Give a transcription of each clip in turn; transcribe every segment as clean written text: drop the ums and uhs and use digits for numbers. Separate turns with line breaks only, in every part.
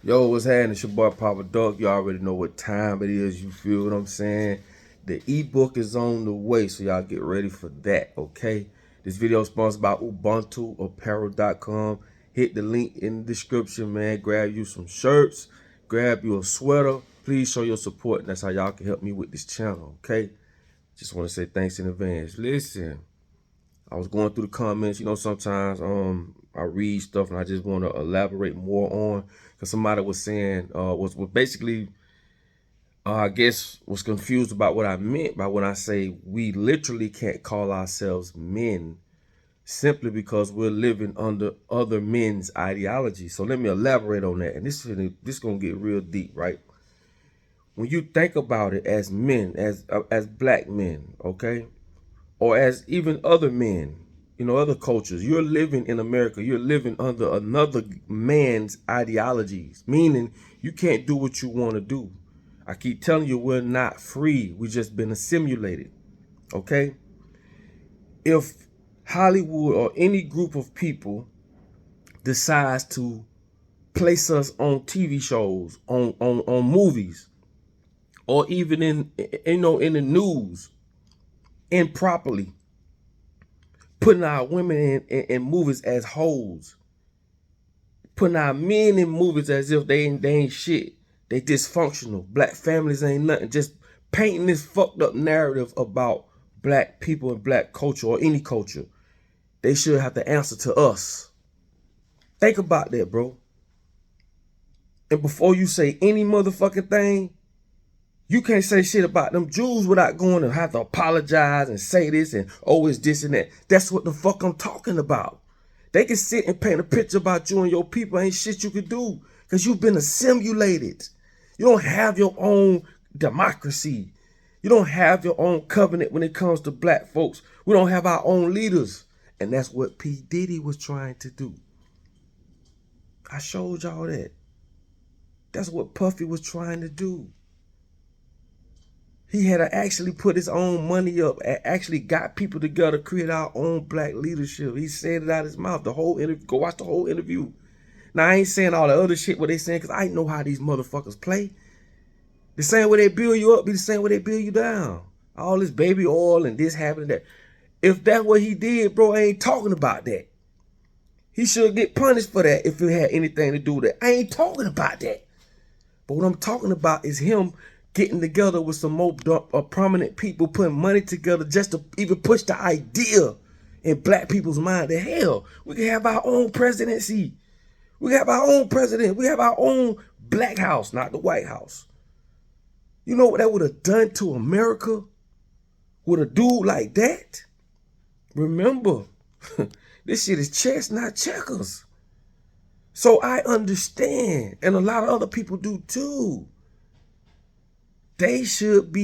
Yo, what's happening? It's your boy Papa Duck. You already know what time it is. You feel what I'm saying? The ebook is on the way, so y'all get ready for that, okay? This video is sponsored by Ubuntu, apparel.com. Hit the link in the description, man. Grab you some shirts. Grab you a sweater. Please show your support. That's how y'all can help me with this channel, okay? Just want to say thanks in advance. Listen, I was going through the comments. You know, sometimes I read stuff and I just want to elaborate more on, because somebody was saying was basically I guess was confused about what I meant by when I say we literally can't call ourselves men simply because we're living under other men's ideology. So let me elaborate on that. And this gonna get real deep, right? When you think about it as men, as black men, okay, or as even other men, you know, other cultures. You're living in America. You're living under another man's ideologies, meaning you can't do what you want to do. I keep telling you, we're not free. We just been assimilated, okay? If Hollywood or any group of people decides to place us on TV shows, on movies, or even in in the news improperly, putting our women in movies as hoes, putting our men in movies as if they ain't shit, they dysfunctional, black families ain't nothing, just painting this fucked up narrative about black people and black culture or any culture. They should have to answer to us. Think about that, bro. And before you say any motherfucking thing, you can't say shit about them Jews without going to have to apologize and say this and oh, it's this and that. That's what the fuck I'm talking about. They can sit and paint a picture about you and your people. Ain't shit you can do because you've been assimilated. You don't have your own democracy. You don't have your own covenant when it comes to black folks. We don't have our own leaders. And that's what P. Diddy was trying to do. I showed y'all that. That's what Puffy was trying to do. He had to actually put his own money up and actually got people together, create our own black leadership. He said it out his mouth. The whole interview, go watch the whole interview. Now, I ain't saying all the other shit what they saying, because I know how these motherfuckers play. The same way they build you up be the same way they build you down. All this baby oil and this happening, that. If that's what he did, bro, I ain't talking about that. He should get punished for that if it had anything to do with it. I ain't talking about that. But what I'm talking about is him getting together with some more prominent people, putting money together just to even push the idea in black people's mind that hell, we can have our own presidency. We have our own president. We have our own black house, not the White House. You know what that would have done to America with a dude like that? Remember, this shit is chess, not checkers. So I understand, and a lot of other people do too. They should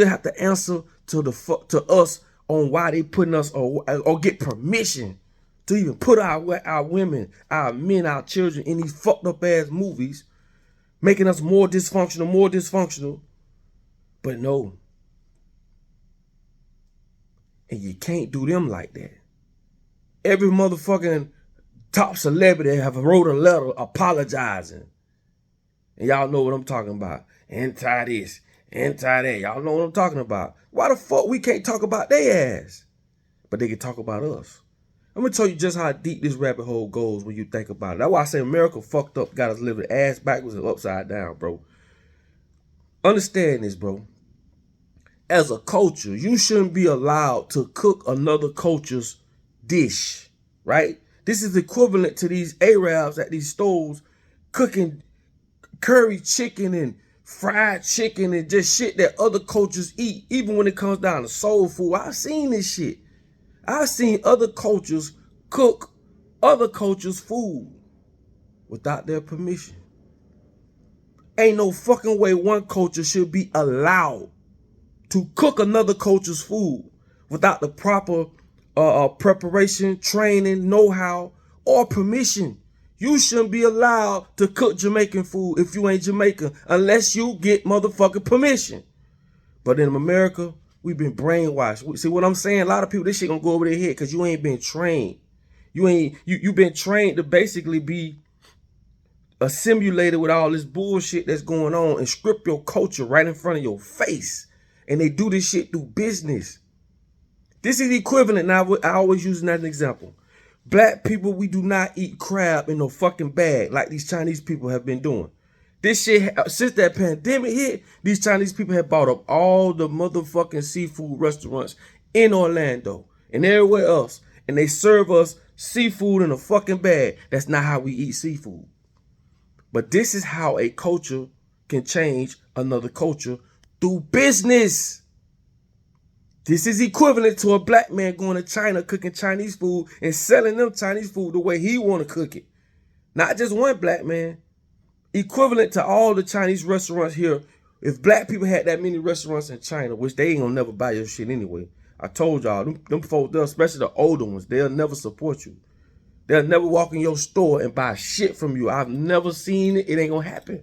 have to answer to us on why they putting us or get permission to even put our women, our men, our children in these fucked up ass movies, making us more dysfunctional. But no. And you can't do them like that. Every motherfucking top celebrity have wrote a letter apologizing. And y'all know what I'm talking about. Anti this, anti that. Y'all know what I'm talking about. Why the fuck we can't talk about their ass? But they can talk about us. I'm going to tell you just how deep this rabbit hole goes when you think about it. That's why I say America fucked up, got us living ass backwards and upside down, bro. Understand this, bro. As a culture, you shouldn't be allowed to cook another culture's dish, right? This is equivalent to these Arabs at these stores cooking curry chicken and fried chicken and just shit that other cultures eat, even when it comes down to soul food. I've seen this shit. I've seen other cultures cook other cultures' food without their permission. Ain't no fucking way one culture should be allowed to cook another culture's food without the proper preparation, training, know-how, or permission. You shouldn't be allowed to cook Jamaican food if you ain't Jamaican unless you get motherfucking permission. But in America, we've been brainwashed. See what I'm saying? A lot of people, this shit gonna go over their head because you ain't been trained. You been trained to basically be assimilated with all this bullshit that's going on and strip your culture right in front of your face. And they do this shit through business. This is equivalent. Now, I always use that as an example. Black people, we do not eat crab in no fucking bag like these Chinese people have been doing. This shit, since that pandemic hit, these Chinese people have bought up all the motherfucking seafood restaurants in Orlando and everywhere else. And they serve us seafood in a fucking bag. That's not how we eat seafood. But this is how a culture can change another culture through business. This is equivalent to a black man going to China, cooking Chinese food and selling them Chinese food the way he want to cook it. Not just one black man. Equivalent to all the Chinese restaurants here. If black people had that many restaurants in China, which they ain't gonna never buy your shit anyway. I told y'all, them folks, especially the older ones, they'll never support you. They'll never walk in your store and buy shit from you. I've never seen it. It ain't gonna happen.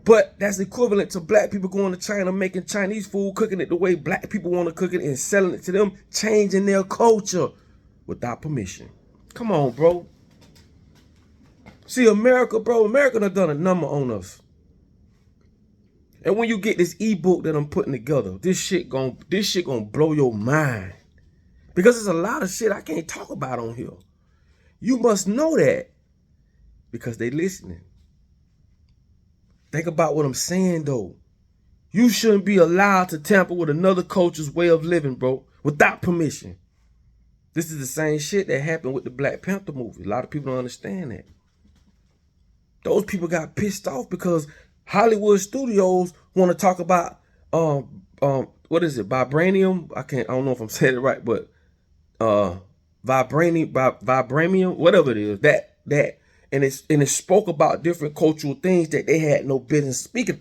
But that's equivalent to black people going to China, making Chinese food, cooking it the way black people want to cook it and selling it to them, changing their culture without permission. Come on, bro. See, America, bro, America done a number on us. And when you get this ebook that I'm putting together, this shit gonna blow your mind. Because there's a lot of shit I can't talk about on here. You must know that. Because they listening. Think about what I'm saying, though. You shouldn't be allowed to tamper with another culture's way of living, bro, without permission. This is the same shit that happened with the Black Panther movie. A lot of people don't understand that. Those people got pissed off because Hollywood studios want to talk about what is it? Vibranium? I don't know if I'm saying it right, but vibranium, whatever it is. That and it spoke about different cultural things that they had no business speaking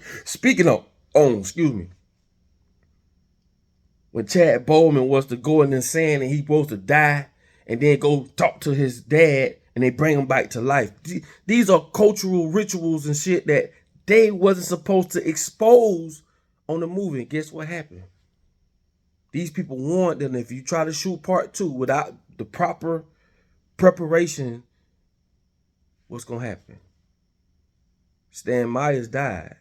on. Excuse me. When Chad Bowman was to go in the sand and he supposed to die and then go talk to his dad and they bring him back to life. These are cultural rituals and shit that they wasn't supposed to expose on the movie. And guess what happened? These people warned them if you try to shoot part 2 without the proper preparation, what's going to happen? Stan Myers died.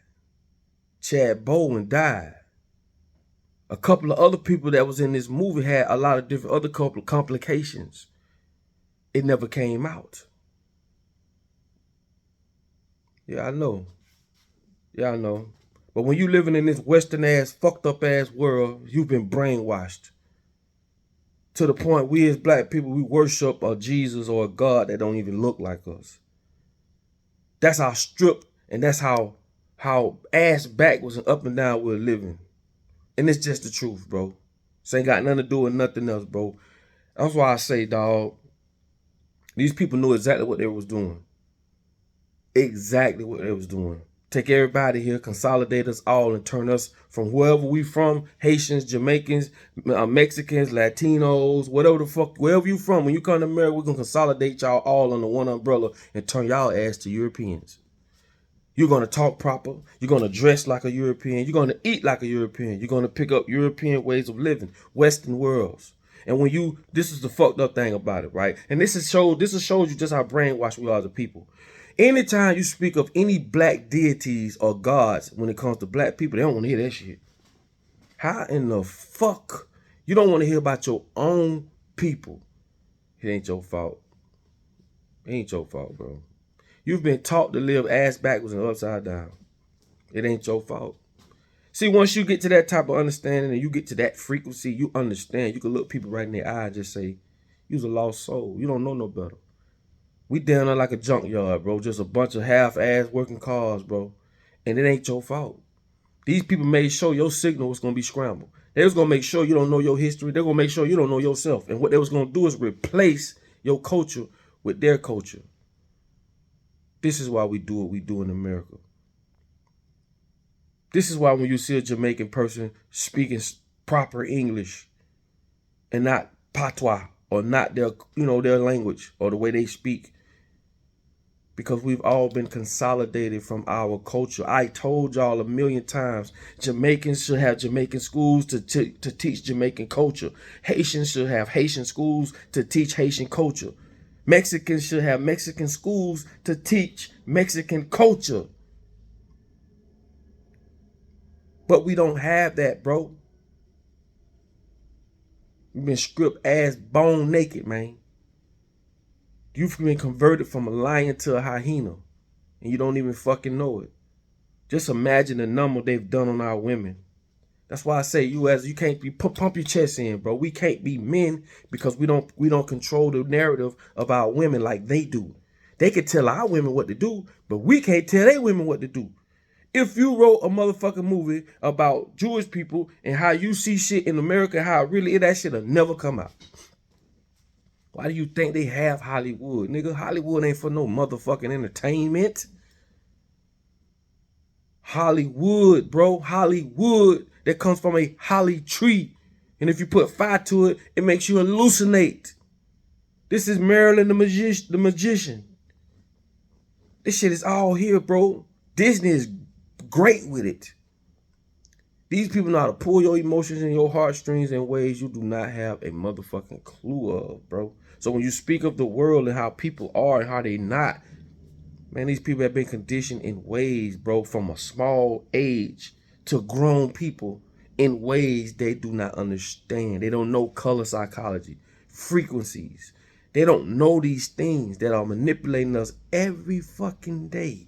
Chad Bowen died. A couple of other people that was in this movie had a lot of different other couple of complications. It never came out. Yeah, I know. Yeah, I know. But when you living in this Western ass, fucked up ass world, you've been brainwashed. To the point we as black people, we worship a Jesus or a God that don't even look like us. That's how stripped and that's how ass backwards and up and down we're living. And it's just the truth, bro. This ain't got nothing to do with nothing else, bro. That's why I say, dog, these people knew exactly what they was doing. Exactly what they was doing. Take everybody here, consolidate us all, and turn us from wherever we from, Haitians, Jamaicans, Mexicans, Latinos, whatever the fuck, wherever you from, when you come to America, we're going to consolidate y'all all under one umbrella and turn y'all ass to Europeans. You're going to talk proper. You're going to dress like a European. You're going to eat like a European. You're going to pick up European ways of living, Western worlds. And when this is the fucked up thing about it, right? And this shows you just how brainwashed we are as a people. Anytime you speak of any black deities or gods when it comes to black people, they don't want to hear that shit. How in the fuck you don't want to hear about your own people? It ain't your fault. It ain't your fault, bro. You've been taught to live ass backwards and upside down. It ain't your fault. See, once you get to that type of understanding and you get to that frequency, you understand. You can look people right in their eye and just say, you's a lost soul. You don't know no better. We down there like a junkyard, bro. Just a bunch of half-ass working cars, bro. And it ain't your fault. These people made sure your signal was going to be scrambled. They was going to make sure you don't know your history. They're going to make sure you don't know yourself. And what they was going to do is replace your culture with their culture. This is why we do what we do in America. This is why when you see a Jamaican person speaking proper English and not patois or not their language or the way they speak, because we've all been consolidated from our culture. I told y'all a million times, Jamaicans should have Jamaican schools to teach Jamaican culture. Haitians should have Haitian schools to teach Haitian culture. Mexicans should have Mexican schools to teach Mexican culture. But we don't have that, bro. We've been stripped ass bone naked, man. You've been converted from a lion to a hyena, and you don't even fucking know it. Just imagine the number they've done on our women. That's why I say you can't be pump your chest in, bro. We can't be men because we don't control the narrative of our women like they do. They can tell our women what to do, but we can't tell their women what to do. If you wrote a motherfucking movie about Jewish people and how you see shit in America, how it really is, that shit'll never come out. Why do you think they have Hollywood? Nigga, Hollywood ain't for no motherfucking entertainment. Hollywood, bro. Hollywood that comes from a holly tree. And if you put fire to it, it makes you hallucinate. This is Marilyn the magician. This shit is all here, bro. Disney is great with it. These people know how to pull your emotions and your heartstrings in ways you do not have a motherfucking clue of, bro. So when you speak of the world and how people are and how they not, man, these people have been conditioned in ways, bro, from a small age to grown people in ways they do not understand. They don't know color psychology, frequencies. They don't know these things that are manipulating us every fucking day.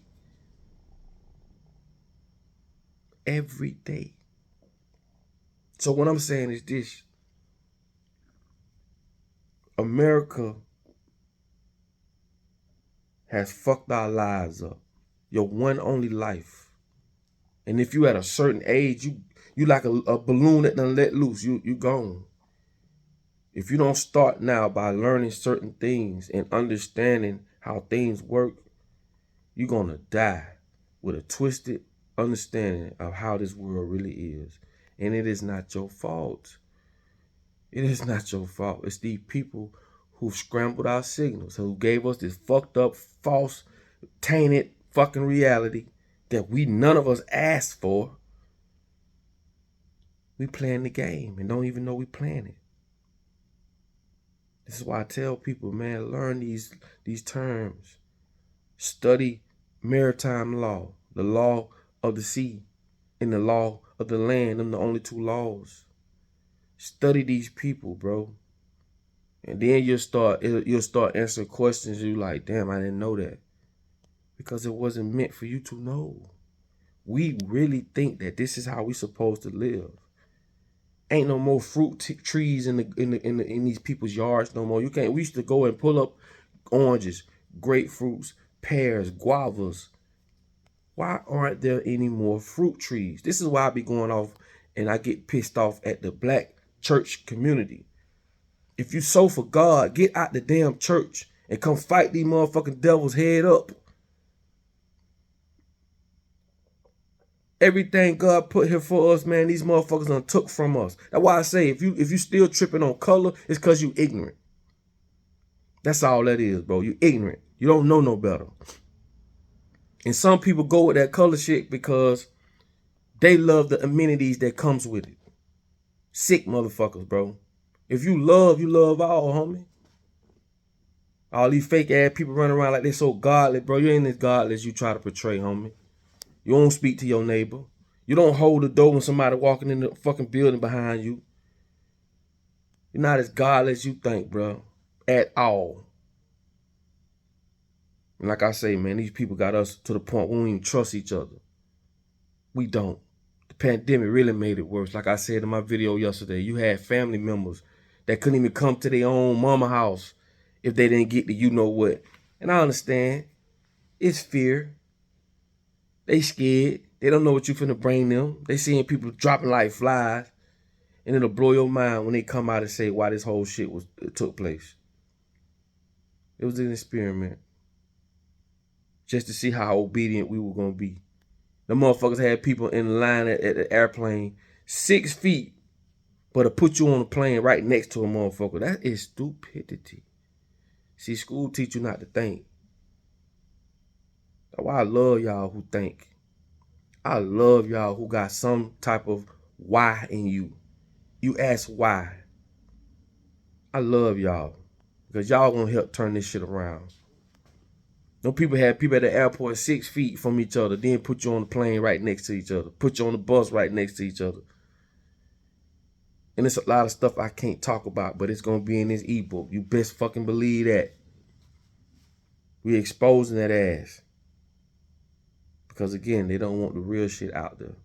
Every day. So what I'm saying is this. America has fucked our lives up. Your one only life. And if you at a certain age, you like a balloon that done let loose. You gone. If you don't start now by learning certain things and understanding how things work, you're gonna die with a twisted understanding of how this world really is. And it is not your fault. It is not your fault. It's these people who scrambled our signals, who gave us this fucked up, false, tainted fucking reality that none of us asked for. We playing the game and don't even know we playing it. This is why I tell people, man, learn these terms. Study maritime law, the law of the sea, and the law of the land. Them the only two laws. Study these people, bro. And then you'll start answering questions. You're like, damn, I didn't know that. Because it wasn't meant for you to know. We really think that this is how we supposed to live. Ain't no more fruit trees in these people's yards no more. You can't. We used to go and pull up oranges, grapefruits, pears, guavas. Why aren't there any more fruit trees? This is why I be going off and I get pissed off at the black church community. If you so for God, get out the damn church and come fight these motherfucking devils head up. Everything God put here for us, man, these motherfuckers done took from us. That's why I say, if you still tripping on color, it's because you ignorant. That's all that is, bro. You ignorant. You don't know no better. And some people go with that color shit because they love the amenities that comes with it. Sick motherfuckers, bro. If you love all, homie. All these fake ass people running around like they so godly, bro. You ain't as godly as you try to portray, homie. You don't speak to your neighbor. You don't hold the door when somebody walking in the fucking building behind you. You're not as godly as you think, bro. At all. And like I say, man, these people got us to the point we don't even trust each other. We don't. The pandemic really made it worse. Like I said in my video yesterday, you had family members that couldn't even come to their own mama house if they didn't get the you know what. And I understand. It's fear. They scared. They don't know what you finna bring them. They seeing people dropping like flies. And it'll blow your mind when they come out and say why this whole shit took place. It was an experiment. Just to see how obedient we were gonna be. The motherfuckers had people in line at the airplane 6 feet, but to put you on a plane right next to a motherfucker. That is stupidity. See, school teach you not to think. That's why I love y'all who think. I love y'all who got some type of why in you. You ask why. I love y'all. because y'all gonna help turn this shit around. No people had people at the airport 6 feet from each other, then put you on the plane right next to each other, put you on the bus right next to each other. And it's a lot of stuff I can't talk about, but it's gonna be in this ebook. You best fucking believe that. We exposing that ass. Because again, they don't want the real shit out there.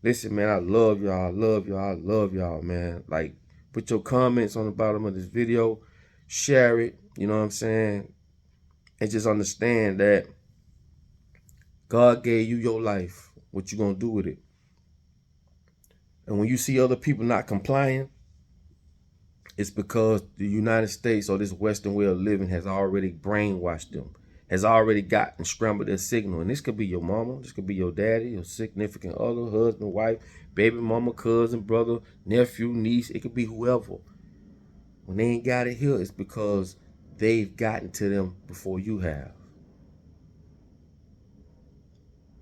Listen, man, I love y'all. I love y'all. I love y'all, man. Like, put your comments on the bottom of this video. Share it. You know what I'm saying? And just understand that God gave you your life. What you gonna do with it? And when you see other people not complying, it's because the United States or this Western way of living has already brainwashed them, has already gotten scrambled their signal. And this could be your mama, this could be your daddy, your significant other, husband, wife, baby mama, cousin, brother, nephew, niece. It could be whoever. When they ain't got it here, it's because they've gotten to them before you have.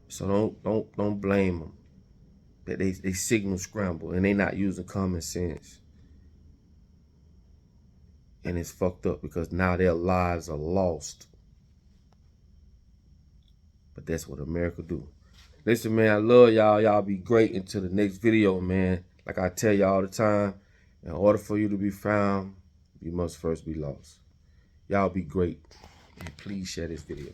So don't blame them that they signal scramble and they not using common sense. And it's fucked up because now their lives are lost. But that's what America do. Listen, man, I love y'all. Y'all be great until the next video, man. Like I tell y'all all the time, in order for you to be found, you must first be lost. Y'all be great. And please share this video.